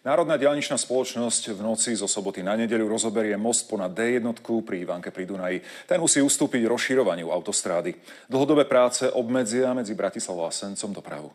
Národná diaľničná spoločnosť v noci zo soboty na nedeľu rozoberie most ponad D1 pri Ivánke pri Dunaji. Ten musí ustúpiť rozširovaniu autostrády. Dlhodobé práce obmedzia medzi Bratislavou a Sencom dopravu.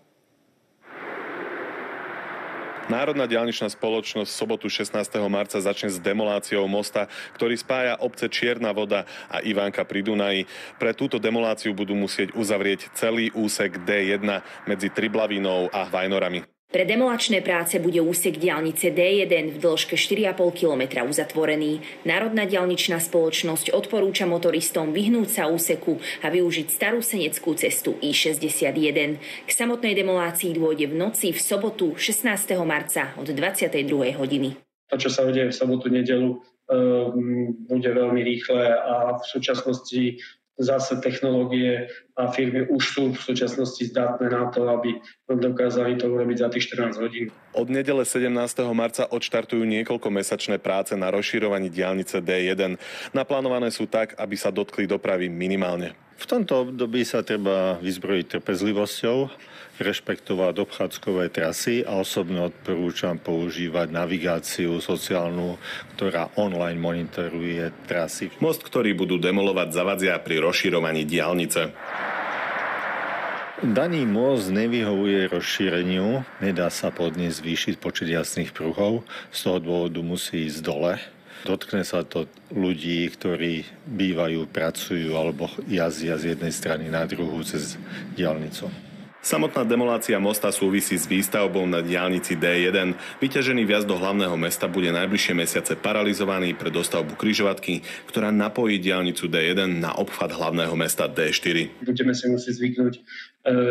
Národná diaľničná spoločnosť v sobotu 16. marca začne s demoláciou mosta, ktorý spája obce Čierna Voda a Ivánka pri Dunaji. Pre túto demoláciu budú musieť uzavrieť celý úsek D1 medzi Triblavinou a Vajnorami. Pre demolačné práce bude úsek diaľnice D1 v dĺžke 4,5 kilometra uzatvorený. Národná diaľničná spoločnosť odporúča motoristom vyhnúť sa úseku a využiť starú seneckú cestu I-61. K samotnej demolácii dôjde v noci v sobotu 16. marca od 22. hodiny. To, čo sa udeje v sobotu, nedeľu, bude veľmi rýchle a v súčasnosti zase technológie a firmy už sú v súčasnosti zdatné na to, aby dokázali to urobiť za tých 14 hodín. Od nedele 17. marca odštartujú niekoľkomesačné práce na rozširovaní diaľnice D1. Naplánované sú tak, aby sa dotkli dopravy minimálne. V tomto období sa treba vyzbrojiť trpezlivosťou, rešpektovať obchádzkové trasy a osobne odporúčam používať navigáciu sociálnu, ktorá online monitoruje trasy. Most, ktorý budú demolovať, zavadzia pri rozširovaní diaľnice. Daný most nevyhovuje rozšíreniu, nedá sa pod ne zvýšiť počet jasných pruhov, z toho dôvodu musí ísť dole. Dotkne sa to ľudí, ktorí bývajú, pracujú alebo jazdia z jednej strany na druhú cez diaľnicu. Samotná demolácia mosta súvisí s výstavbou na diaľnici D1. Vyťažený vjazd do hlavného mesta bude najbližšie mesiace paralizovaný pre dostavbu križovatky, ktorá napojí diaľnicu D1 na obchvat hlavného mesta D4. Budeme si musieť zvyknúť,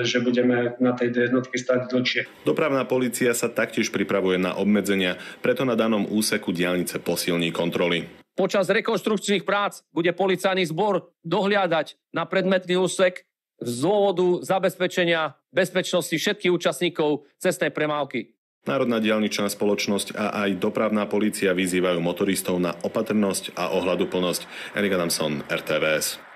že budeme na tej D1 stáť dlhšie. Dopravná polícia sa taktiež pripravuje na obmedzenia, preto na danom úseku diaľnice posilní kontroly. Počas rekonštrukčných prác bude policajný zbor dohliadať na predmetný úsek z dôvodu zabezpečenia bezpečnosti všetkých účastníkov cestnej premávky. Národná diaľničná spoločnosť a aj dopravná polícia vyzývajú motoristov na opatrnosť a ohľaduplnosť. Erik Adamson, RTVS.